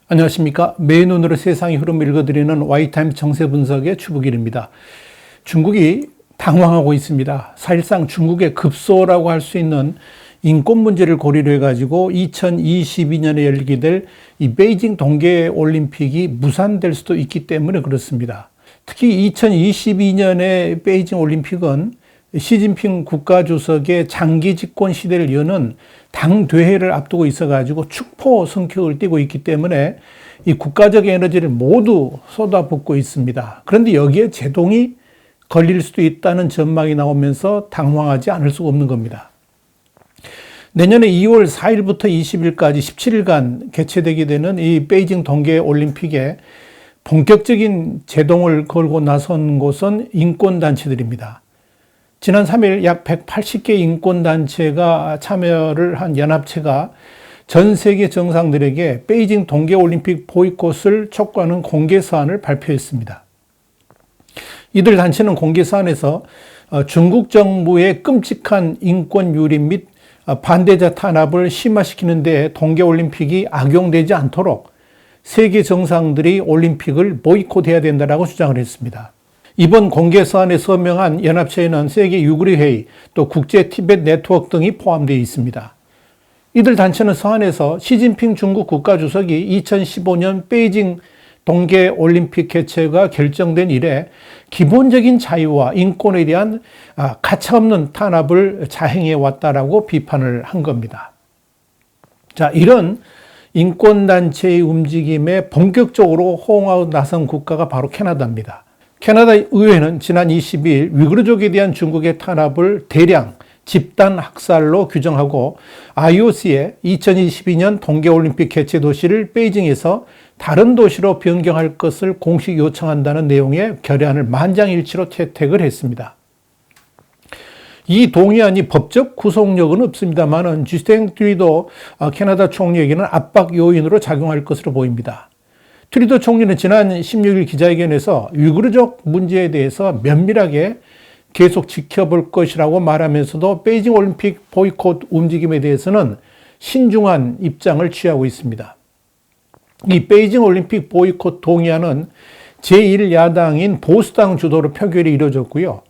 안녕하십니까. 매의 눈으로 세상의 흐름을 읽어드리는 와이타임 정세 분석의 추부길입니다. 중국이 당황하고 있습니다. 사실상 중국의 급소라고 할 수 있는 인권 문제를 고리로 해가지고 2022년에 열리게 될 이 베이징 동계올림픽이 무산될 수도 있기 때문에 그렇습니다. 특히 2022년의 베이징 올림픽은 시진핑 국가주석의 장기 집권 시대를 여는 당대회를 앞두고 있어가지고 축포 성격을 띠고 있기 때문에 이 국가적 에너지를 모두 쏟아붓고 있습니다. 그런데 여기에 제동이 걸릴 수도 있다는 전망이 나오면서 당황하지 않을 수가 없는 겁니다. 내년에 2월 4일부터 20일까지 17일간 개최되게 되는 이 베이징 동계올림픽에 본격적인 제동을 걸고 나선 곳은 인권단체들입니다. 지난 3일 약 180개 인권단체가 참여를 한 연합체가 전 세계 정상들에게 베이징 동계올림픽 보이콧을 촉구하는 공개서한을 발표했습니다. 이들 단체는 공개서한에서 중국 정부의 끔찍한 인권 유린 및 반대자 탄압을 심화시키는 데 동계올림픽이 악용되지 않도록 세계 정상들이 올림픽을 보이콧해야 된다고 주장을 했습니다. 이번 공개서한에 서명한 연합체에는 세계 유구리회의, 또 국제 티벳 네트워크 등이 포함되어 있습니다. 이들 단체는 서한에서 시진핑 중국 국가주석이 2015년 베이징 동계올림픽 개최가 결정된 이래 기본적인 자유와 인권에 대한 가차없는 탄압을 자행해 왔다라고 비판을 한 겁니다. 자, 이런 인권단체의 움직임에 본격적으로 호응하고 나선 국가가 바로 캐나다입니다. 캐나다 의회는 지난 22일 위구르족에 대한 중국의 탄압을 대량 집단 학살로 규정하고 IOC에 2022년 동계올림픽 개최 도시를 베이징에서 다른 도시로 변경할 것을 공식 요청한다는 내용의 결의안을 만장일치로 채택을 했습니다. 이 동의안이 법적 구속력은 없습니다만 주스틴 트루도 캐나다 총리에게는 압박 요인으로 작용할 것으로 보입니다. 트루도 총리는 지난 16일 기자회견에서 위구르족 문제에 대해서 면밀하게 계속 지켜볼 것이라고 말하면서도 베이징 올림픽 보이콧 움직임에 대해서는 신중한 입장을 취하고 있습니다. 이 베이징 올림픽 보이콧 동의안은 제1야당인 보수당 주도로 표결이 이루어졌고요.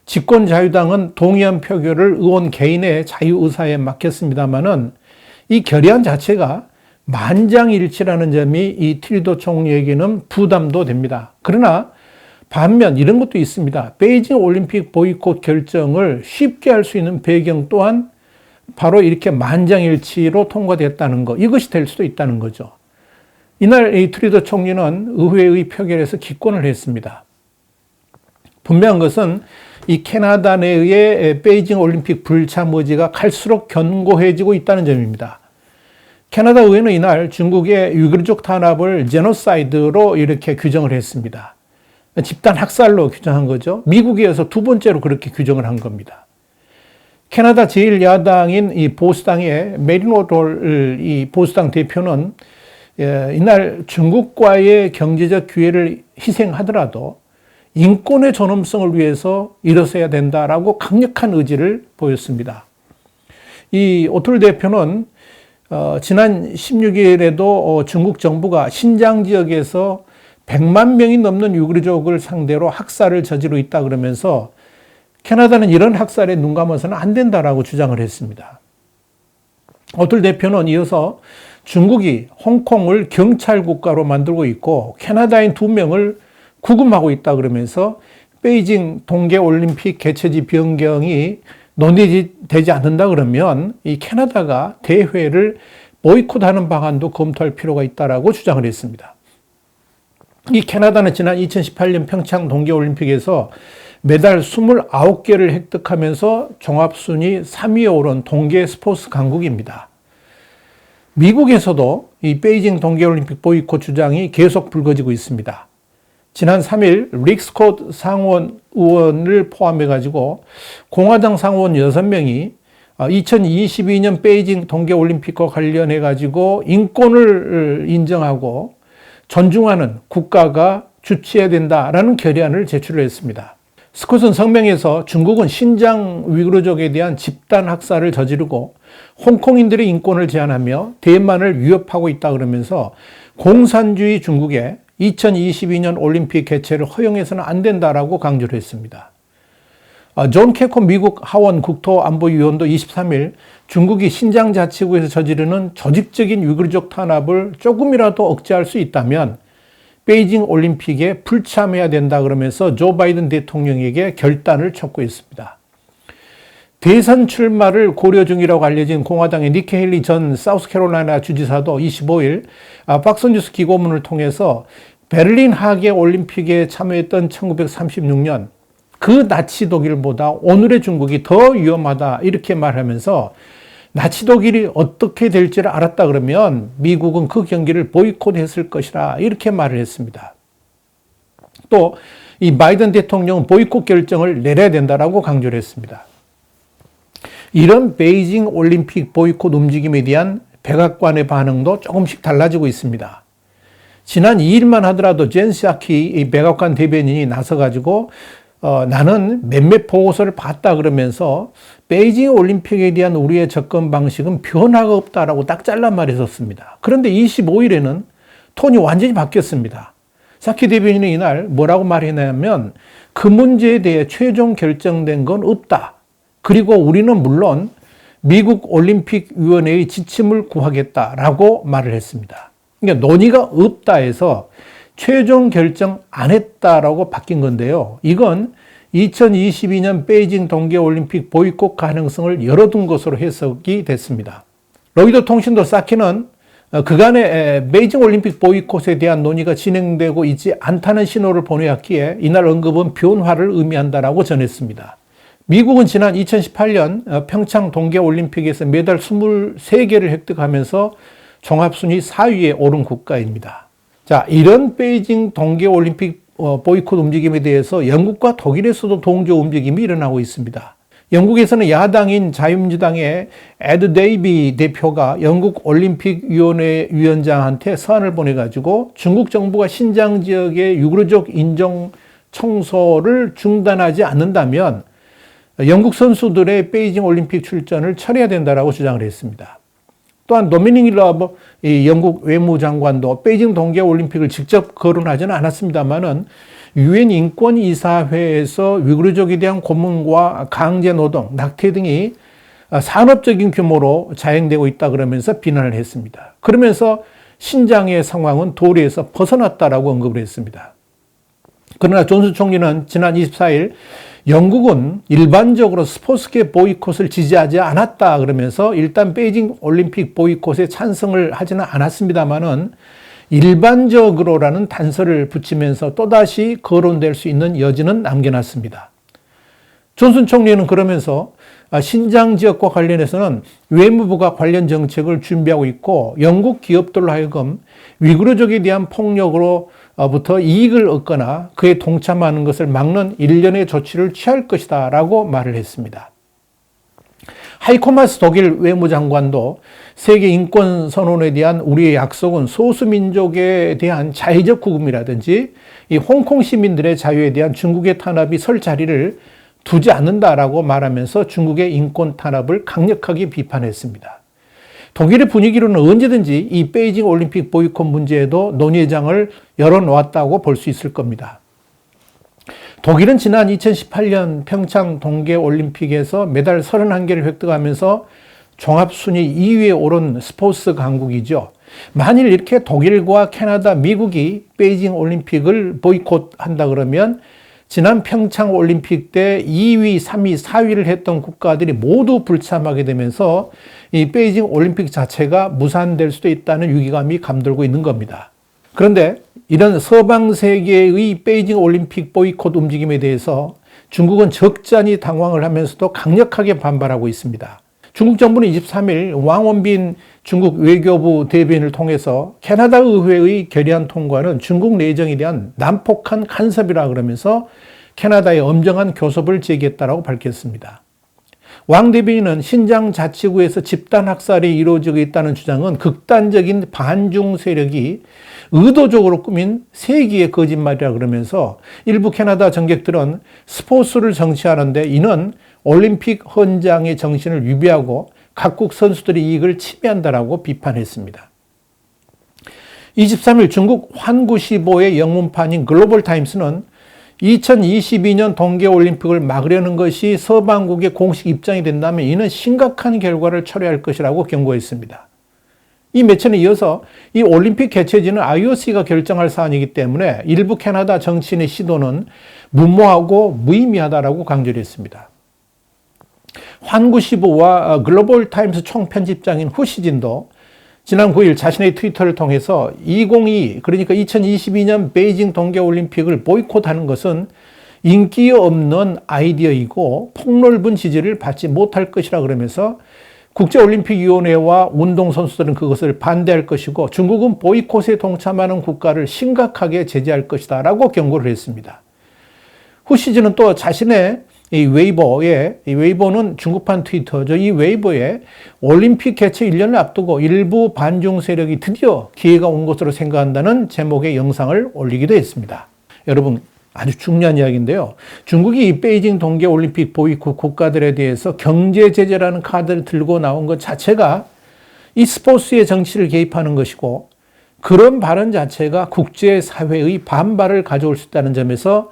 집권자유당은 동의안 표결을 의원 개인의 자유의사에 맡겼습니다만은 이 결의안 자체가 만장일치라는 점이 이 트루도 총리에게는 부담도 됩니다. 그러나 반면 이런 것도 있습니다. 베이징 올림픽 보이콧 결정을 쉽게 할 수 있는 배경 또한 바로 이렇게 만장일치로 통과됐다는 것, 이것이 될 수도 있다는 거죠. 이날 이 트루도 총리는 의회의 표결에서 기권을 했습니다. 분명한 것은 이 캐나다 내의 베이징 올림픽 불참 의지가 갈수록 견고해지고 있다는 점입니다. 캐나다 의회는 이날 중국의 위구르족 탄압을 제노사이드로 이렇게 규정을 했습니다. 집단 학살로 규정한 거죠. 미국에 이어서 두 번째로 그렇게 규정을 한 겁니다. 캐나다 제1야당인 이 보수당의 메린 오돌 이 보수당 대표는 이날 중국과의 경제적 기회를 희생하더라도 인권의 존엄성을 위해서 일어서야 된다라고 강력한 의지를 보였습니다. 이 오톨 대표는 지난 16일에도 중국 정부가 신장 지역에서 100만 명이 넘는 위구르족을 상대로 학살을 저지르고 있다 그러면서 캐나다는 이런 학살에 눈 감아서는 안 된다라고 주장을 했습니다. 오톨 대표는 이어서 중국이 홍콩을 경찰 국가로 만들고 있고 캐나다인 2명을 구금하고 있다 그러면서 베이징 동계올림픽 개최지 변경이 논의되지 않는다 그러면 이 캐나다가 대회를 보이콧하는 방안도 검토할 필요가 있다라고 주장을 했습니다. 이 캐나다는 지난 2018년 평창 동계올림픽에서 메달 29개를 획득하면서 종합순위 3위에 오른 동계 스포츠 강국입니다. 미국에서도 이 베이징 동계올림픽 보이콧 주장이 계속 불거지고 있습니다. 지난 3일 릭 스콧 상원 의원을 포함해가지고 공화당 상원 6명이 2022년 베이징 동계올림픽과 관련해가지고 인권을 인정하고 존중하는 국가가 주최해야 된다라는 결의안을 제출을 했습니다. 스콧은 성명에서 중국은 신장 위구르족에 대한 집단 학살을 저지르고 홍콩인들의 인권을 제한하며 대만을 위협하고 있다 그러면서 공산주의 중국에 2022년 올림픽 개최를 허용해서는 안 된다라고 강조를 했습니다. 존 케코 미국 하원 국토안보위원도 23일 중국이 신장 자치구에서 저지르는 조직적인 위구르족 탄압을 조금이라도 억제할 수 있다면 베이징 올림픽에 불참해야 된다 그러면서 조 바이든 대통령에게 결단을 촉구했습니다. 대선 출마를 고려 중이라고 알려진 공화당의 니키 헤일리 전 사우스캐롤라이나 주지사도 25일 박스뉴스 기고문을 통해서 베를린 하계 올림픽에 참여했던 1936년 그 나치 독일보다 오늘의 중국이 더 위험하다 이렇게 말하면서 나치 독일이 어떻게 될지를 알았다 그러면 미국은 그 경기를 보이콧했을 것이라 이렇게 말을 했습니다. 또 이 바이든 대통령은 보이콧 결정을 내려야 된다라고 강조를 했습니다. 이런 베이징 올림픽 보이콧 움직임에 대한 백악관의 반응도 조금씩 달라지고 있습니다. 지난 2일만 하더라도 젠 시아키 이 백악관 대변인이 나서가지고 나는 몇몇 보고서를 봤다 그러면서 베이징 올림픽에 대한 우리의 접근 방식은 변화가 없다라고 딱 잘라 말했었습니다. 그런데 25일에는 톤이 완전히 바뀌었습니다. 사키 대변인은 이날 뭐라고 말했냐면 그 문제에 대해 최종 결정된 건 없다. 그리고 우리는 물론 미국 올림픽위원회의 지침을 구하겠다라고 말을 했습니다. 그러니까 논의가 없다 해서 최종 결정 안 했다라고 바뀐 건데요. 이건 2022년 베이징 동계올림픽 보이콧 가능성을 열어둔 것으로 해석이 됐습니다. 로이터 통신도 사키는 그간의 베이징 올림픽 보이콧에 대한 논의가 진행되고 있지 않다는 신호를 보내왔기에 이날 언급은 변화를 의미한다라고 전했습니다. 미국은 지난 2018년 평창 동계올림픽에서 메달 23개를 획득하면서 종합순위 4위에 오른 국가입니다. 자, 이런 베이징 동계올림픽 보이콧 움직임에 대해서 영국과 독일에서도 동조 움직임이 일어나고 있습니다. 영국에서는 야당인 자유민주당의 에드 데이비 대표가 영국 올림픽위원회 위원장한테 서한을 보내가지고 중국 정부가 신장 지역의 유구르족 인종 청소를 중단하지 않는다면 영국 선수들의 베이징 올림픽 출전을 철회해야 된다라고 주장을 했습니다. 또한 도미닉 러브 영국 외무장관도 베이징 동계올림픽을 직접 거론하지는 않았습니다만은 유엔 인권이사회에서 위구르족에 대한 고문과 강제노동, 낙태 등이 산업적인 규모로 자행되고 있다 그러면서 비난을 했습니다. 그러면서 신장의 상황은 도리에서 벗어났다라고 언급을 했습니다. 그러나 존슨 총리는 지난 24일 영국은 일반적으로 스포츠계 보이콧을 지지하지 않았다 그러면서 일단 베이징 올림픽 보이콧에 찬성을 하지는 않았습니다만은 일반적으로라는 단서를 붙이면서 또다시 거론될 수 있는 여지는 남겨놨습니다. 존슨 총리는 그러면서 신장 지역과 관련해서는 외무부가 관련 정책을 준비하고 있고 영국 기업들로 하여금 위구르족에 대한 폭력으로부터 이익을 얻거나 그에 동참하는 것을 막는 일련의 조치를 취할 것이다 라고 말을 했습니다. 하이코 마스 독일 외무장관도 세계 인권 선언에 대한 우리의 약속은 소수민족에 대한 자의적 구금이라든지 이 홍콩 시민들의 자유에 대한 중국의 탄압이 설 자리를 두지 않는다라고 말하면서 중국의 인권 탄압을 강력하게 비판했습니다. 독일의 분위기로는 언제든지 이 베이징 올림픽 보이콧 문제에도 논의의 장을 열어놓았다고 볼 수 있을 겁니다. 독일은 지난 2018년 평창 동계올림픽에서 메달 31개를 획득하면서 종합순위 2위에 오른 스포츠 강국이죠. 만일 이렇게 독일과 캐나다, 미국이 베이징 올림픽을 보이콧한다 그러면 지난 평창 올림픽 때 2위, 3위, 4위를 했던 국가들이 모두 불참하게 되면서 이 베이징 올림픽 자체가 무산될 수도 있다는 위기감이 감돌고 있는 겁니다. 그런데 이런 서방 세계의 베이징 올림픽 보이콧 움직임에 대해서 중국은 적잖이 당황을 하면서도 강력하게 반발하고 있습니다. 중국 정부는 23일 왕원빈 중국 외교부 대변인을 통해서 캐나다 의회의 결의안 통과는 중국 내정에 대한 난폭한 간섭이라 그러면서 캐나다에 엄정한 교섭을 제기했다고 밝혔습니다. 왕 대변인은 신장 자치구에서 집단 학살이 이루어지고 있다는 주장은 극단적인 반중 세력이 의도적으로 꾸민 세기의 거짓말이라 그러면서 일부 캐나다 정객들은 스포츠를 정치하는데 이는 올림픽 헌장의 정신을 위배하고 각국 선수들의 이익을 침해한다라고 비판했습니다. 23일 중국 환구시보의 영문판인 글로벌 타임스는 2022년 동계올림픽을 막으려는 것이 서방국의 공식 입장이 된다면 이는 심각한 결과를 초래할 것이라고 경고했습니다. 이 매체는 이어서 이 올림픽 개최지는 IOC가 결정할 사안이기 때문에 일부 캐나다 정치인의 시도는 무모하고 무의미하다라고 강조를 했습니다. 환구시보와 글로벌 타임스 총편집장인 후시진도 지난 9일 자신의 트위터를 통해서 2022, 그러니까 2022년 베이징 동계올림픽을 보이콧하는 것은 인기 없는 아이디어이고 폭넓은 지지를 받지 못할 것이라 그러면서 국제올림픽위원회와 운동선수들은 그것을 반대할 것이고 중국은 보이콧에 동참하는 국가를 심각하게 제재할 것이다 라고 경고를 했습니다. 후시즈는 또 자신의 이 웨이보는 중국판 트위터죠. 이 웨이보에 올림픽 개최 1년을 앞두고 일부 반중 세력이 드디어 기회가 온 것으로 생각한다는 제목의 영상을 올리기도 했습니다. 여러분, 아주 중요한 이야기인데요. 중국이 이 베이징 동계올림픽 보이콧 국가들에 대해서 경제 제재라는 카드를 들고 나온 것 자체가 이 스포츠의 정치를 개입하는 것이고 그런 발언 자체가 국제사회의 반발을 가져올 수 있다는 점에서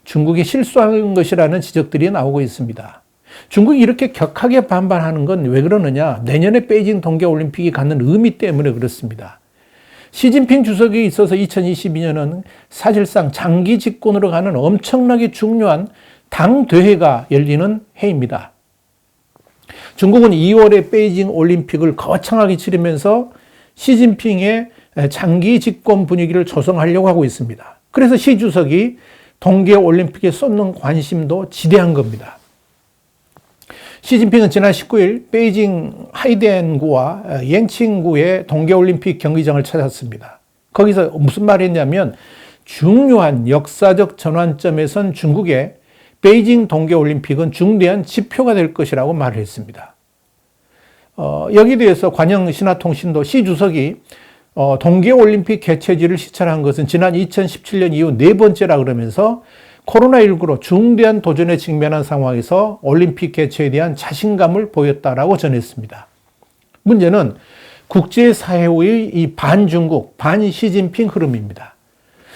중국이 실수한 것이라는 지적들이 나오고 있습니다. 중국이 이렇게 격하게 반발하는 건 왜 그러느냐? 내년에 베이징 동계올림픽이 갖는 의미 때문에 그렇습니다. 시진핑 주석이 있어서 2022년은 사실상 장기 집권으로 가는 엄청나게 중요한 당대회가 열리는 해입니다. 중국은 2월에 베이징 올림픽을 거창하게 치르면서 시진핑의 장기 집권 분위기를 조성하려고 하고 있습니다. 그래서 시 주석이 동계올림픽에 쏟는 관심도 지대한 겁니다. 시진핑은 지난 19일 베이징 하이덴구와 옌칭구의 동계올림픽 경기장을 찾았습니다. 거기서 무슨 말을 했냐면 중요한 역사적 전환점에선 중국의 베이징 동계올림픽은 중대한 지표가 될 것이라고 말을 했습니다. 여기에 대해서 관영신화통신도 시 주석이 동계올림픽 개최지를 시찰한 것은 지난 2017년 이후 네 번째라 그러면서 코로나19로 중대한 도전에 직면한 상황에서 올림픽 개최에 대한 자신감을 보였다라고 전했습니다. 문제는 국제사회의 이 반중국, 반시진핑 흐름입니다.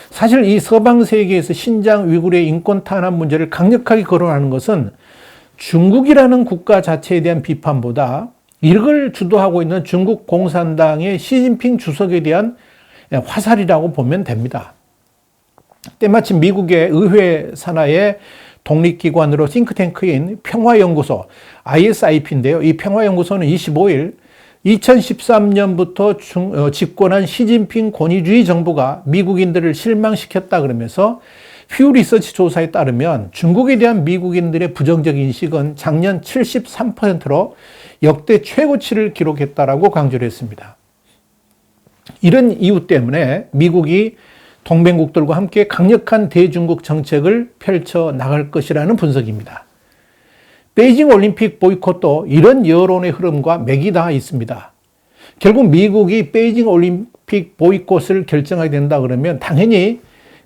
사실 이 서방 세계에서 신장 위구르의 인권 탄압 문제를 강력하게 거론하는 것은 중국이라는 국가 자체에 대한 비판보다 이걸 주도하고 있는 중국 공산당의 시진핑 주석에 대한 화살이라고 보면 됩니다. 때마침 미국의 의회 산하의 독립기관으로 싱크탱크인 평화연구소 ISIP인데요. 이 평화연구소는 25일 2013년부터 집권한 시진핑 권위주의 정부가 미국인들을 실망시켰다 그러면서 퓨 리서치 조사에 따르면 중국에 대한 미국인들의 부정적 인식은 작년 73%로 역대 최고치를 기록했다라고 강조를 했습니다. 이런 이유 때문에 미국이 동맹국들과 함께 강력한 대중국 정책을 펼쳐 나갈 것이라는 분석입니다. 베이징 올림픽 보이콧도 이런 여론의 흐름과 맥이 닿아 있습니다. 결국 미국이 베이징 올림픽 보이콧을 결정하게 된다 그러면 당연히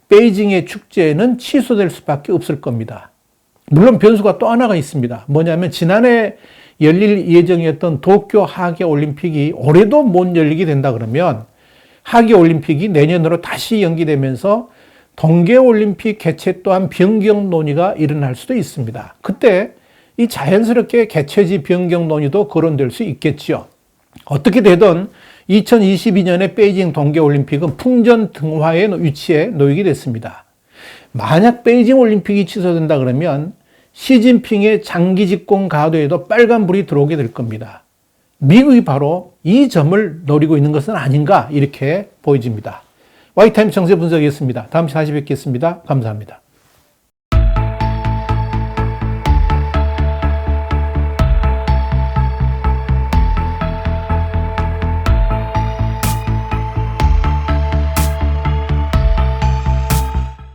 베이징의 축제는 취소될 수밖에 없을 겁니다. 물론 변수가 또 하나가 있습니다. 뭐냐면 지난해 열릴 예정이었던 도쿄 하계올림픽이 올해도 못 열리게 된다 그러면 하계올림픽이 내년으로 다시 연기되면서 동계올림픽 개최 또한 변경 논의가 일어날 수도 있습니다. 그때 이 자연스럽게 개최지 변경 논의도 거론될 수 있겠죠. 어떻게 되든 2022년에 베이징 동계올림픽은 풍전등화의 위치에 놓이게 됐습니다. 만약 베이징 올림픽이 취소된다 그러면 시진핑의 장기 집권 가도에도 빨간불이 들어오게 될 겁니다. 미국이 바로 이 점을 노리고 있는 것은 아닌가 이렇게 보여집니다. 와이타임 정세 분석이었습니다. 다음 시간에 다시 뵙겠습니다. 감사합니다.